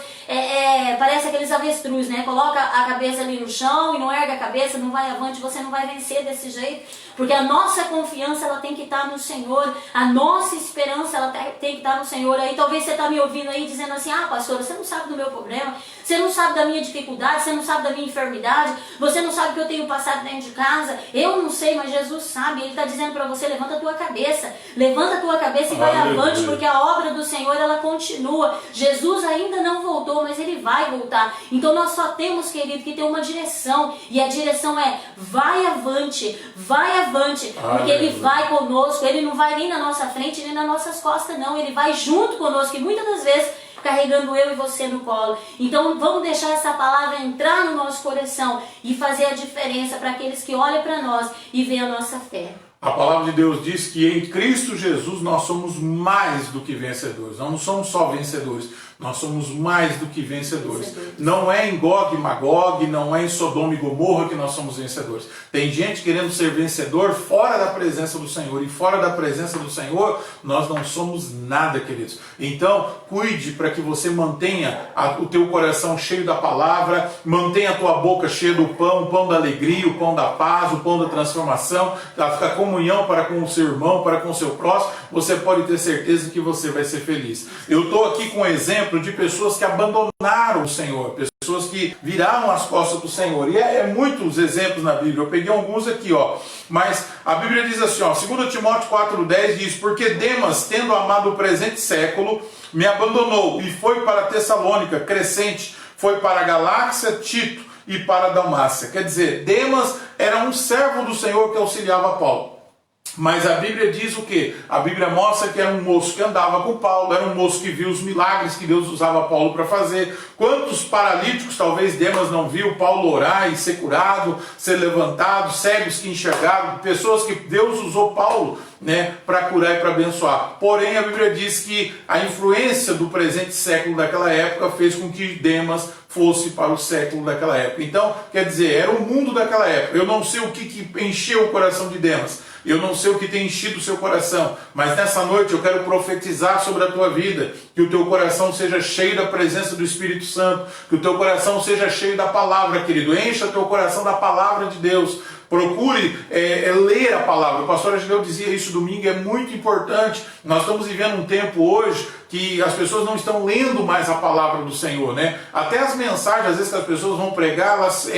parece aqueles avestruz, né? Coloca a cabeça ali no chão e não erga a cabeça, não vai avante, você não vai vencer desse jeito. Porque a nossa confiança, ela tem que estar no Senhor. A nossa esperança, ela tem que estar no Senhor. Aí talvez você está me ouvindo aí dizendo assim, pastora, você não sabe do meu problema, você não sabe da minha dificuldade, você não sabe da minha enfermidade, você não sabe o que eu tenho passado dentro de casa. Eu não sei, mas Jesus sabe. Ele está dizendo para você, levanta a tua cabeça e vai avante, porque a obra do Senhor, ela continua. Jesus ainda não voltou, mas Ele vai voltar. Então nós só temos, querido, que ter uma direção, e a direção é vai avante, porque Ele vai conosco. Ele não vai nem na nossa frente, nem nas nossas costas, não. Ele vai junto conosco, e muitas das vezes carregando eu e você no colo. Então vamos deixar essa palavra entrar no nosso coração e fazer a diferença para aqueles que olham para nós e veem a nossa fé. A palavra de Deus diz que em Cristo Jesus nós somos mais do que vencedores. Nós não somos só vencedores, nós somos mais do que vencedores. Não é em Gog e Magog, não é em Sodoma e Gomorra que nós somos vencedores. Tem gente querendo ser vencedor fora da presença do Senhor. E fora da presença do Senhor, nós não somos nada, queridos. Então, cuide para que você mantenha o teu coração cheio da palavra, mantenha a tua boca cheia do pão, o pão da alegria, o pão da paz, o pão da transformação, a comunhão para com o seu irmão, para com o seu próximo. Você pode ter certeza que você vai ser feliz. Eu estou aqui com um exemplo de pessoas que abandonaram o Senhor, pessoas que viraram as costas do Senhor. E muitos exemplos na Bíblia. Eu peguei alguns aqui, mas a Bíblia diz assim, 2 Timóteo 4,10 diz, porque Demas, tendo amado o presente século, me abandonou e foi para Tessalônica, Crescente, foi para a Galáxia, Tito e para a Dalmácia. Quer dizer, Demas era um servo do Senhor que auxiliava Paulo. Mas a Bíblia diz o quê? A Bíblia mostra que era um moço que andava com Paulo, era um moço que viu os milagres que Deus usava Paulo para fazer. Quantos paralíticos talvez Demas não viu Paulo orar e ser curado, ser levantado, cegos que enxergaram, pessoas que Deus usou Paulo, para curar e para abençoar. Porém, a Bíblia diz que a influência do presente século daquela época fez com que Demas fosse para o século daquela época. Então, quer dizer, era o mundo daquela época. Eu não sei o que encheu o coração de Demas, eu não sei o que tem enchido o seu coração, mas nessa noite eu quero profetizar sobre a tua vida, que o teu coração seja cheio da presença do Espírito Santo, que o teu coração seja cheio da palavra, querido. Encha o teu coração da palavra de Deus. Procure ler a palavra. O pastor Agileu dizia isso domingo, é muito importante. Nós estamos vivendo um tempo hoje que as pessoas não estão lendo mais a palavra do Senhor, né? Até as mensagens, às vezes, que as pessoas vão pregar, elas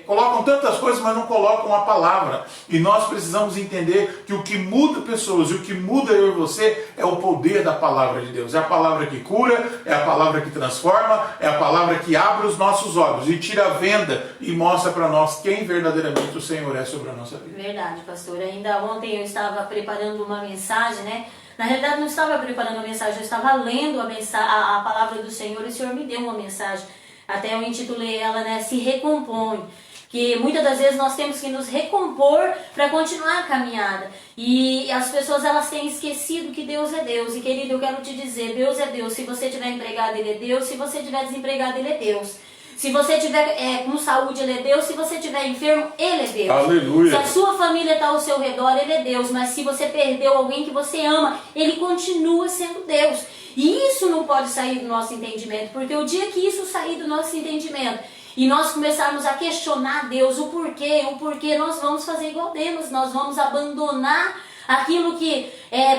colocam tantas coisas, mas não colocam a palavra. E nós precisamos entender que o que muda pessoas e o que muda eu e você é o poder da palavra de Deus. É a palavra que cura, é a palavra que transforma, é a palavra que abre os nossos olhos e tira a venda e mostra para nós quem verdadeiramente o Senhor é sobre a nossa vida. Verdade, pastor. Ainda ontem eu estava preparando uma mensagem, né? Na realidade, não estava preparando a mensagem, eu estava lendo a palavra do Senhor e o Senhor me deu uma mensagem. Até eu intitulei ela, né? Se recompõe. Que muitas das vezes nós temos que nos recompor para continuar a caminhada. E as pessoas, elas têm esquecido que Deus é Deus. E querido, eu quero te dizer, Deus é Deus. Se você estiver empregado, Ele é Deus. Se você estiver desempregado, Ele é Deus. Se você estiver com saúde, Ele é Deus. Se você estiver enfermo, Ele é Deus. Aleluia. Se a sua família está ao seu redor, Ele é Deus. Mas se você perdeu alguém que você ama, Ele continua sendo Deus. E isso não pode sair do nosso entendimento. Porque o dia que isso sair do nosso entendimento e nós começarmos a questionar Deus, o porquê, nós vamos fazer igual Deus. Nós vamos abandonar aquilo que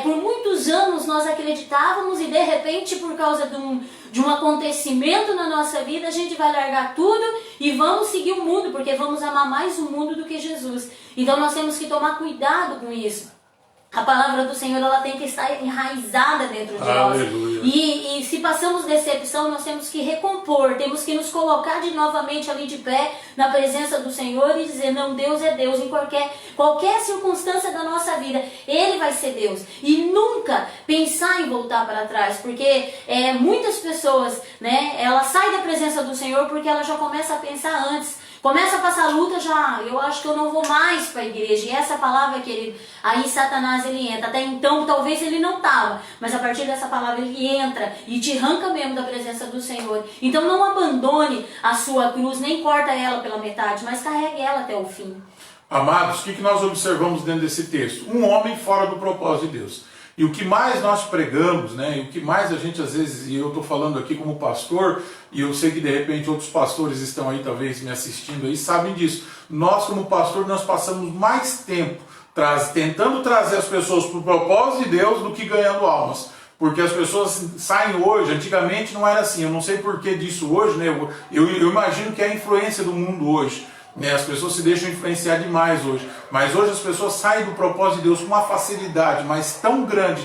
por muitos anos nós acreditávamos e de repente, por causa de um acontecimento na nossa vida, a gente vai largar tudo e vamos seguir o mundo, porque vamos amar mais o mundo do que Jesus. Então nós temos que tomar cuidado com isso. A palavra do Senhor, ela tem que estar enraizada dentro de nós. E se passamos decepção, nós temos que recompor, temos que nos colocar novamente ali de pé na presença do Senhor e dizer, não, Deus é Deus em qualquer circunstância da nossa vida, Ele vai ser Deus. E nunca pensar em voltar para trás, porque muitas pessoas, né, ela sai da presença do Senhor porque ela já começa a pensar antes. Começa a passar luta, eu acho que eu não vou mais para a igreja. E essa palavra, querido, aí Satanás ele entra. Até então, talvez ele não estava, mas a partir dessa palavra ele entra e te arranca mesmo da presença do Senhor. Então não abandone a sua cruz, nem corta ela pela metade, mas carregue ela até o fim. Amados, o que nós observamos dentro desse texto? Um homem fora do propósito de Deus. E o que mais nós pregamos, né, e o que mais a gente às vezes, e eu estou falando aqui como pastor, e eu sei que de repente outros pastores estão aí talvez me assistindo aí, sabem disso. Nós como pastor, nós passamos mais tempo tentando trazer as pessoas para o propósito de Deus do que ganhando almas. Porque as pessoas saem hoje, antigamente não era assim, eu não sei por que disso hoje, né, eu imagino que é a influência do mundo hoje. As pessoas se deixam influenciar demais hoje. Mas hoje as pessoas saem do propósito de Deus com uma facilidade, mas tão grande,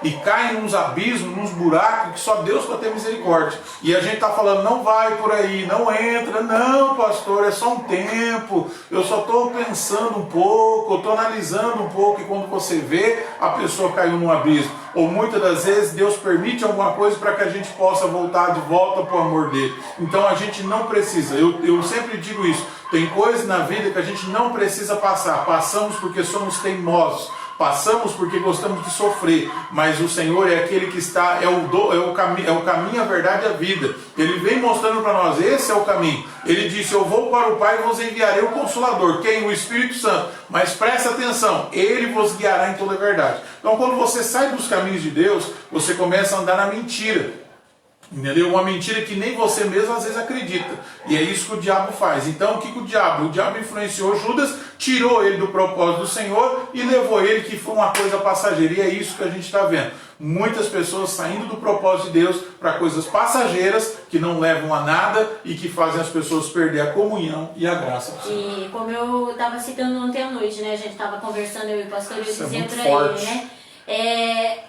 e caem nos abismos, nos buracos, que só Deus pode ter misericórdia. E a gente está falando, não vai por aí, não entra, não pastor, é só um tempo, eu só estou pensando um pouco, eu estou analisando um pouco, e quando você vê, a pessoa caiu num abismo. Ou muitas das vezes Deus permite alguma coisa para que a gente possa voltar de volta para o amor dele. Então a gente não precisa, eu sempre digo isso, tem coisas na vida que a gente não precisa passar, passamos porque somos teimosos, passamos porque gostamos de sofrer, mas o Senhor é aquele que está, é o caminho, a verdade e a vida. Ele vem mostrando para nós, esse é o caminho. Ele disse, eu vou para o Pai e vos enviarei o Consolador, quem? O Espírito Santo. Mas presta atenção, Ele vos guiará em toda a verdade. Então quando você sai dos caminhos de Deus, você começa a andar na mentira. Entendeu? Uma mentira que nem você mesmo às vezes acredita. E é isso que o diabo faz. Então o que o diabo? O diabo influenciou Judas, tirou ele do propósito do Senhor e levou ele que foi uma coisa passageira. E é isso que a gente está vendo. Muitas pessoas saindo do propósito de Deus para coisas passageiras que não levam a nada e que fazem as pessoas perder a comunhão e a graça do Senhor. E como eu estava citando ontem à noite, né? A gente estava conversando, eu e o pastor, eu dizia para ele, né?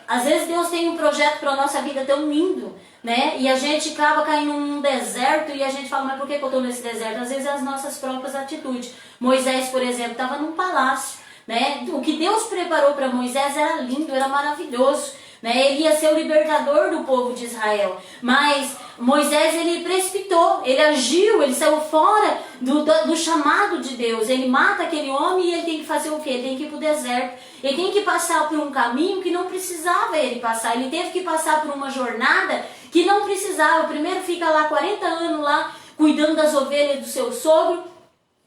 Às vezes Deus tem um projeto para a nossa vida tão lindo, né? E a gente acaba caindo num deserto e a gente fala, mas por que eu estou nesse deserto? Às vezes é as nossas próprias atitudes. Moisés, por exemplo, estava num palácio, né? O que Deus preparou para Moisés era lindo, era maravilhoso, né? Ele ia ser o libertador do povo de Israel, mas Moisés, ele precipitou, ele agiu, ele saiu fora do chamado de Deus. Ele mata aquele homem e ele tem que fazer o quê? Ele tem que ir para o deserto. Ele tem que passar por um caminho que não precisava ele passar. Ele teve que passar por uma jornada que não precisava. Primeiro fica lá 40 anos lá, cuidando das ovelhas do seu sogro,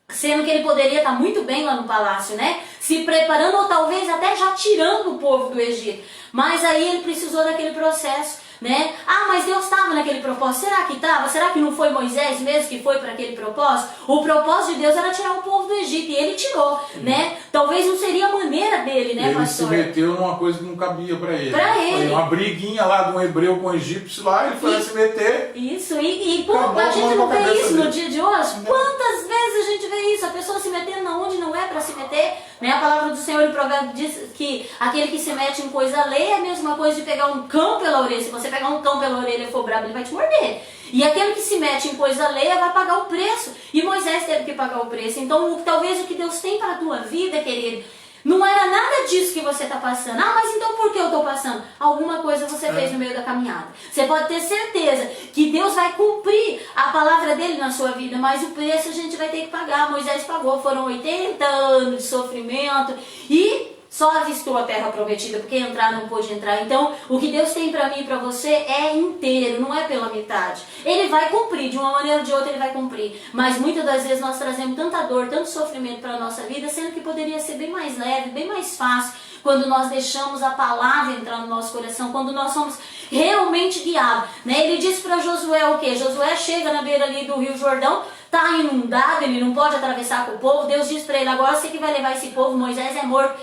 sendo que ele poderia estar muito bem lá no palácio, né? Se preparando ou talvez até já tirando o povo do Egito. Mas aí ele precisou daquele processo, né? Ah, mas Deus estava naquele propósito. Será que estava? Será que não foi Moisés mesmo que foi para aquele propósito? O propósito de Deus era tirar o povo do Egito e ele tirou, né? Talvez não seria a maneira dele, né, pastor? Ele se meteu numa coisa que não cabia para ele. Para ele. Foi uma briguinha lá de um hebreu com um egípcio lá, ele foi se meter. Isso, e como a gente não vê isso no dia de hoje? Quantas vezes a gente vê isso? A pessoa se metendo onde não é para se meter, né? A palavra do Senhor em Provérbios diz que aquele que se mete em coisa alheia é a mesma coisa de pegar um cão pela orelha. Se você pegar um cão pela orelha e for brabo, ele vai te morder. E aquele que se mete em coisa alheia vai pagar o preço. E Moisés teve que pagar o preço. Então, talvez o que Deus tem para a tua vida, querido, não era nada disso que você está passando. Ah, mas então por que eu estou passando? Alguma coisa você fez no meio da caminhada. Você pode ter certeza que Deus vai cumprir a palavra dele na sua vida, mas o preço a gente vai ter que pagar. Moisés pagou, foram 80 anos de sofrimento e só avistou a terra prometida, porque entrar não pôde entrar. Então, o que Deus tem para mim e para você é inteiro, não é pela metade. Ele vai cumprir, de uma maneira ou de outra ele vai cumprir. Mas muitas das vezes nós trazemos tanta dor, tanto sofrimento para a nossa vida, sendo que poderia ser bem mais leve, bem mais fácil, quando nós deixamos a palavra entrar no nosso coração, quando nós somos realmente guiados, né? Ele disse para Josué o quê? Josué chega na beira ali do Rio Jordão, está inundado, ele não pode atravessar com o povo. Deus diz para ele, agora você que vai levar esse povo, Moisés é morto.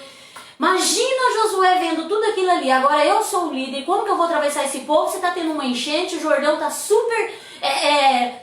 Imagina Josué vendo tudo aquilo ali, agora eu sou o líder, como que eu vou atravessar esse povo? Você está tendo uma enchente, o Jordão está super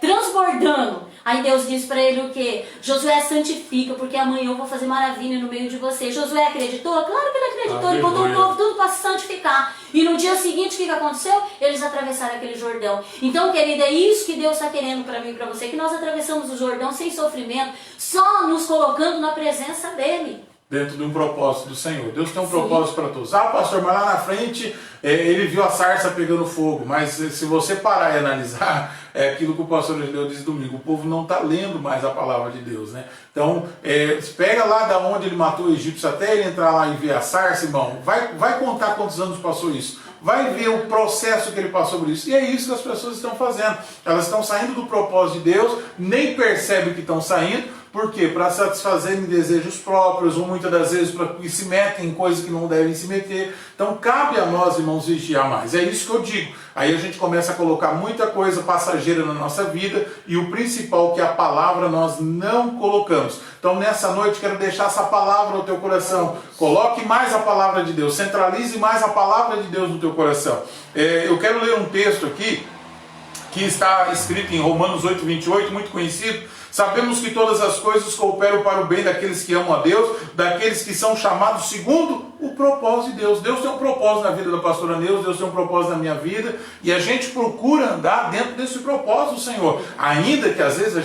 transbordando. Aí Deus diz para ele o quê? Josué, santifica, porque amanhã eu vou fazer maravilha no meio de você. Josué acreditou? Claro que ele acreditou, ele botou o povo tudo para se santificar. E no dia seguinte, o que aconteceu? Eles atravessaram aquele Jordão. Então, querida, é isso que Deus está querendo para mim e para você, que nós atravessamos o Jordão sem sofrimento, só nos colocando na presença dele. Dentro de um propósito do Senhor. Deus tem um propósito para todos. Ah, pastor, mas lá na frente ele viu a sarça pegando fogo. Mas se você parar e analisar, é aquilo que o pastor Eliseu disse domingo, o povo não está lendo mais a palavra de Deus, né? Então, pega lá da onde ele matou o egípcio até ele entrar lá e ver a sarça, irmão, vai contar quantos anos passou isso. Vai ver o processo que ele passou por isso. E é isso que as pessoas estão fazendo. Elas estão saindo do propósito de Deus, nem percebem que estão saindo. Por quê? Para satisfazerem desejos próprios, ou muitas das vezes para que se metem em coisas que não devem se meter. Então cabe a nós, irmãos, vigiar mais. É isso que eu digo. Aí a gente começa a colocar muita coisa passageira na nossa vida e o principal, que é a palavra, nós não colocamos. Então nessa noite quero deixar essa palavra no teu coração. Coloque mais a palavra de Deus, centralize mais a palavra de Deus no teu coração. Eu quero ler um texto aqui que está escrito em Romanos 8:28, muito conhecido. Sabemos que todas as coisas cooperam para o bem daqueles que amam a Deus, daqueles que são chamados segundo o propósito de Deus. Deus tem um propósito na vida da pastora Neuza, Deus tem um propósito na minha vida, e a gente procura andar dentro desse propósito do Senhor. Ainda que às vezes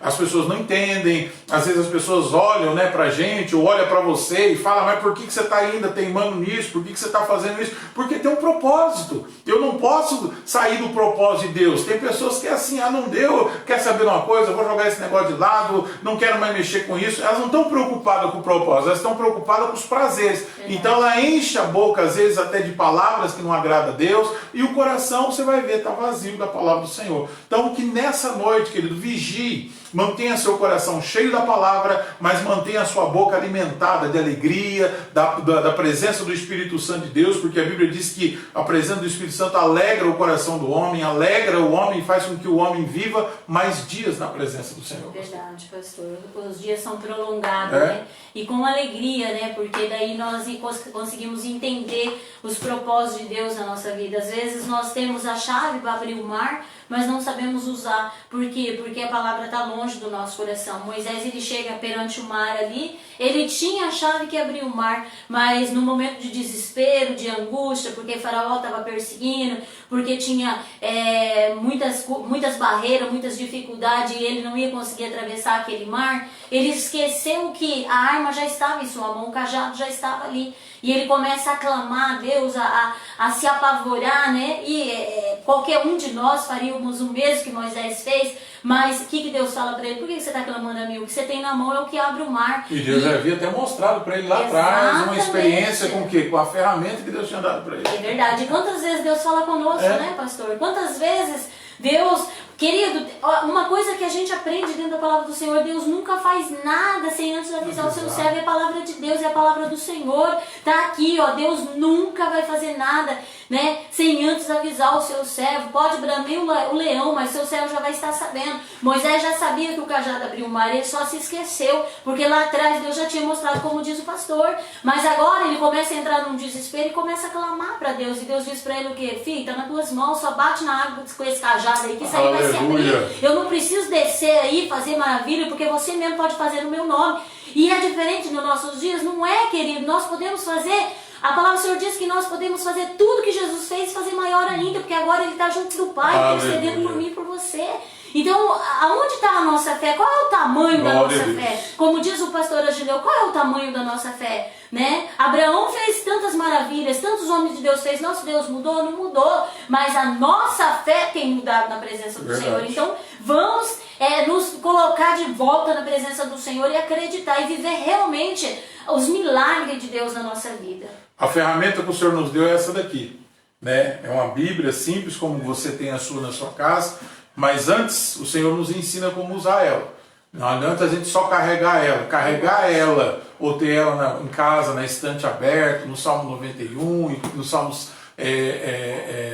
as pessoas não entendem, às vezes as pessoas olham, né, pra gente, ou olham para você e falam, mas por que você está ainda teimando nisso? Por que você está fazendo isso? Porque tem um propósito. Eu não posso sair do propósito de Deus. Tem pessoas que é assim, não deu, quer saber de uma coisa, eu vou jogar esse negócio de lado, não quero mais mexer com isso. Elas não estão preocupadas com o propósito, elas estão preocupadas com os prazeres. Então ela enche a boca, às vezes até de palavras que não agradam a Deus, e o coração, você vai ver, está vazio da palavra do Senhor. Então que nessa noite, querido, vigie, mantenha seu coração cheio da palavra, mas mantenha a sua boca alimentada de alegria, da presença do Espírito Santo de Deus, porque a Bíblia diz que a presença do Espírito Santo alegra o coração do homem, alegra o homem e faz com que o homem viva mais dias na presença do Senhor. Verdade, pastor. Os dias são prolongados, né? E com alegria, né? Porque daí nós conseguimos entender os propósitos de Deus na nossa vida. Às vezes nós temos a chave para abrir o mar, mas não sabemos usar. Por quê? Porque a palavra está longe do nosso coração. Moisés, ele chega perante o mar ali, ele tinha a chave que abriu o mar, mas no momento de desespero, de angústia, porque Faraó estava perseguindo, porque tinha muitas barreiras, muitas dificuldades, e ele não ia conseguir atravessar aquele mar, ele esqueceu que a arma já estava em sua mão, o cajado já estava ali. E ele começa a clamar a Deus, a se apavorar, né? E qualquer um de nós faria o faríamos o mesmo que Moisés fez, mas o que Deus fala para ele? Por que você está clamando a mim? O que você tem na mão é o que abre o mar. E Deus já havia até mostrado para ele lá atrás uma experiência com o quê? Com a ferramenta que Deus tinha dado para ele. É verdade. E quantas vezes Deus fala conosco, né, pastor? Quantas vezes Deus... Querido, uma coisa que a gente aprende dentro da palavra do Senhor, Deus nunca faz nada sem antes avisar o seu servo. É a palavra de Deus, é a palavra do Senhor. Tá aqui, ó, Deus nunca vai fazer nada, né, sem antes avisar o seu servo. Pode bramer o leão, mas seu servo já vai estar sabendo. Moisés já sabia que o cajado abriu o mar, ele só se esqueceu, porque lá atrás Deus já tinha mostrado, como diz o pastor. Mas agora ele começa a entrar num desespero e começa a clamar para Deus. E Deus diz para ele o quê? Filho, tá nas tuas mãos, só bate na água com esse cajado aí, que isso aí vai se abrir. Eu não preciso descer aí, fazer maravilha, porque você mesmo pode fazer no meu nome. E é diferente nos nossos dias, não é, querido? Nós podemos fazer... A palavra do Senhor diz que nós podemos fazer tudo que Jesus fez, fazer maior ainda, porque agora Ele está junto do Pai, intercedendo por mim e por você. Então, aonde está a nossa fé? Qual é o tamanho da nossa fé? Como diz o pastor Agileu, qual é o tamanho da nossa fé? Né? Abraão fez tantas maravilhas, tantos homens de Deus fez, nosso Deus mudou? Não mudou, mas a nossa fé tem mudado na presença do Senhor. Então, vamos nos colocar de volta na presença do Senhor e acreditar e viver realmente os milagres de Deus na nossa vida. A ferramenta que o Senhor nos deu é essa daqui, né? É uma Bíblia simples, como você tem a sua na sua casa, mas antes o Senhor nos ensina como usar ela. Não adianta a gente só carregar ela ou ter ela em casa, na estante aberta, no Salmo 91, no Salmos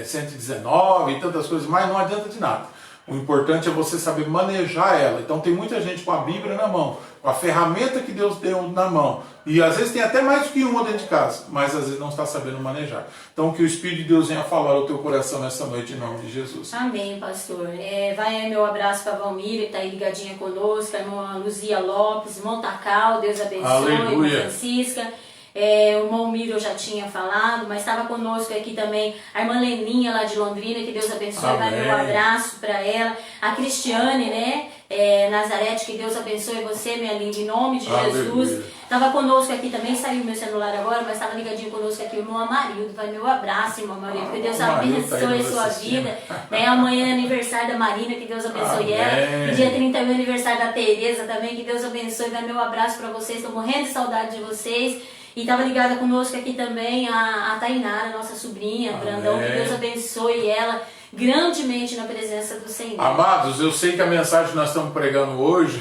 119 e tantas coisas, mas não adianta de nada. O importante é você saber manejar ela. Então tem muita gente com a Bíblia na mão, com a ferramenta que Deus deu na mão. E às vezes tem até mais do que uma dentro de casa, mas às vezes não está sabendo manejar. Então que o Espírito de Deus venha falar ao teu coração nessa noite, em nome de Jesus. Amém, pastor. Vai meu abraço para a Valmira, que está aí ligadinha conosco, a irmã Luzia Lopes, Montacal, Deus abençoe, a irmã Francisca. O irmão Miro eu já tinha falado, mas estava conosco aqui também a irmã Leninha lá de Londrina, que Deus abençoe, vai meu abraço para ela. A Cristiane, né, Nazarete, que Deus abençoe você, minha linda, em nome de Jesus. Estava conosco aqui também, saiu meu celular agora, mas estava ligadinho conosco aqui o irmão Amarildo. Vai meu abraço, irmão Amarildo, que Deus abençoe a sua vida. Né, amanhã é aniversário da Marina, que Deus abençoe ela. E dia 31 é aniversário da Tereza também, que Deus abençoe. Vai meu abraço para vocês, estou morrendo de saudade de vocês. E estava ligada conosco aqui também a Tainara, nossa sobrinha, Brandão, que Deus abençoe ela grandemente na presença do Senhor. Amados, eu sei que a mensagem que nós estamos pregando hoje,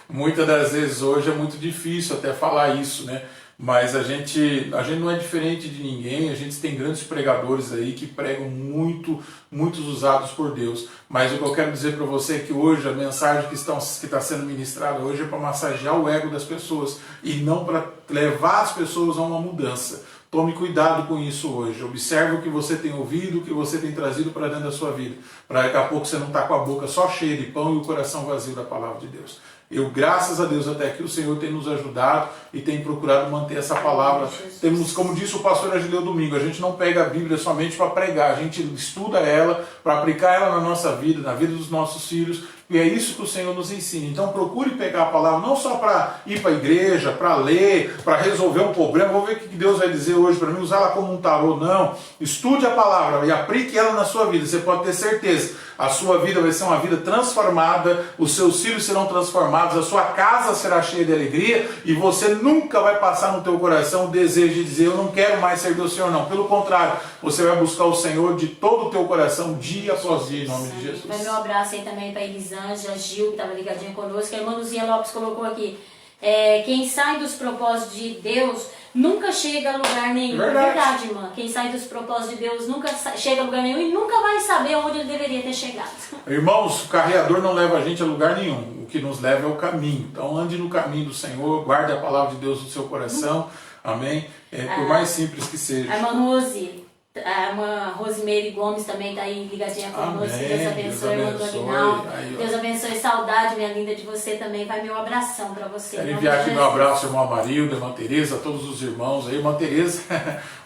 muitas das vezes hoje é muito difícil até falar isso, né? Mas a gente não é diferente de ninguém, a gente tem grandes pregadores aí que pregam muitos usados por Deus. Mas o que eu quero dizer para você é que hoje a mensagem que está sendo ministrada hoje é para massagear o ego das pessoas e não para levar as pessoas a uma mudança. Tome cuidado com isso hoje. Observe o que você tem ouvido, o que você tem trazido para dentro da sua vida. Para daqui a pouco você não estar com a boca só cheia de pão e o coração vazio da palavra de Deus. Eu, graças a Deus, até aqui o Senhor tem nos ajudado e tem procurado manter essa palavra. Temos, como disse o pastor Agileu domingo, a gente não pega a Bíblia somente para pregar, a gente estuda ela, para aplicar ela na nossa vida, na vida dos nossos filhos, e é isso que o Senhor nos ensina. Então procure pegar a palavra, não só para ir para a igreja, para ler, para resolver um problema, vou ver o que Deus vai dizer hoje para mim, usá-la como um tarô, não. Estude a palavra e aplique ela na sua vida, você pode ter certeza. A sua vida vai ser uma vida transformada, os seus filhos serão transformados, a sua casa será cheia de alegria e você nunca vai passar no teu coração o desejo de dizer eu não quero mais servir o Senhor, não. Pelo contrário, você vai buscar o Senhor de todo o teu coração, dia após dia, em nome de Jesus. Vai meu abraço aí também para Elisângela, Gil, que estava ligadinha conosco. A irmã Luzia Lopes colocou aqui, quem sai dos propósitos de Deus nunca chega a lugar nenhum. Verdade, irmã. Quem sai dos propósitos de Deus nunca chega a lugar nenhum e nunca vai saber onde ele deveria ter chegado. Irmãos, o carreador não leva a gente a lugar nenhum. O que nos leva é o caminho. Então ande no caminho do Senhor, guarde a palavra de Deus no seu coração. Amém? Por mais simples que seja. A irmã Rose, a irmã Rosemary Gomes também está aí ligadinha conosco. Deus abençoe, irmã Dorinal. Deus abençoe, saudade, minha linda, de você também. Vai meu abração para você. Quero enviar aqui meu abraço, irmão Amarildo, irmã Tereza, a todos os irmãos aí. Irmã Tereza,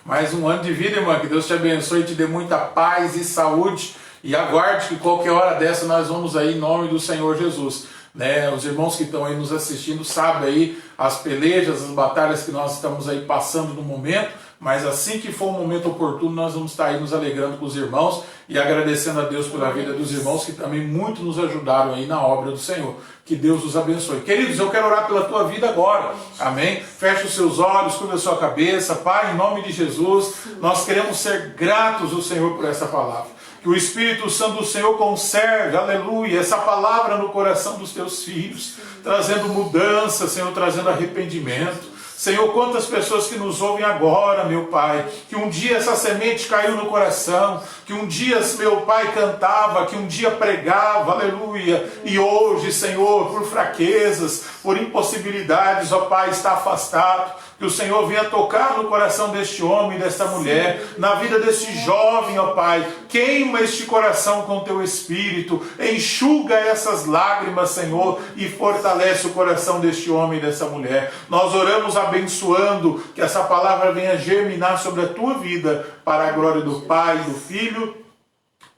mais um ano de vida, irmã. Que Deus te abençoe e te dê muita paz e saúde. E aguarde que qualquer hora dessa nós vamos aí em nome do Senhor Jesus. Né? Os irmãos que estão aí nos assistindo sabem aí as pelejas, as batalhas que nós estamos aí passando no momento. mas assim que for o momento oportuno, nós vamos estar aí nos alegrando com os irmãos e agradecendo a Deus pela vida dos irmãos que também muito nos ajudaram aí na obra do Senhor. Que Deus os abençoe. Queridos, eu quero orar pela tua vida agora. Amém? Feche os seus olhos, curva a sua cabeça. Pai, em nome de Jesus, nós queremos ser gratos ao Senhor por essa palavra. Que o Espírito Santo do Senhor conserve, aleluia, essa palavra no coração dos teus filhos, trazendo mudança, Senhor, trazendo arrependimento. Senhor, quantas pessoas que nos ouvem agora, meu Pai, que um dia essa semente caiu no coração, que um dia, meu Pai, cantava, que um dia pregava, aleluia, e hoje, Senhor, por fraquezas, por impossibilidades, ó Pai, está afastado. Que o Senhor venha tocar no coração deste homem e desta mulher, na vida deste jovem, ó Pai. Queima este coração com teu Espírito, enxuga essas lágrimas, Senhor, e fortalece o coração deste homem e dessa mulher. Nós oramos abençoando que essa palavra venha germinar sobre a tua vida, para a glória do Pai, do Filho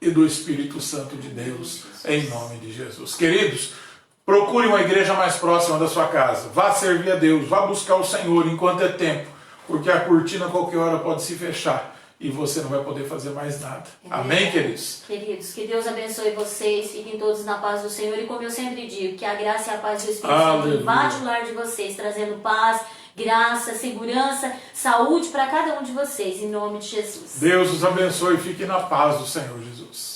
e do Espírito Santo de Deus, em nome de Jesus. Queridos, procure uma igreja mais próxima da sua casa. Vá servir a Deus, vá buscar o Senhor enquanto é tempo, porque a cortina a qualquer hora pode se fechar e você não vai poder fazer mais nada. Amém, queridos? Queridos, que Deus abençoe vocês, fiquem todos na paz do Senhor, e como eu sempre digo, que a graça e a paz do Espírito Santo invade o lar de vocês, trazendo paz, graça, segurança, saúde para cada um de vocês, em nome de Jesus. Deus os abençoe e fique na paz do Senhor Jesus.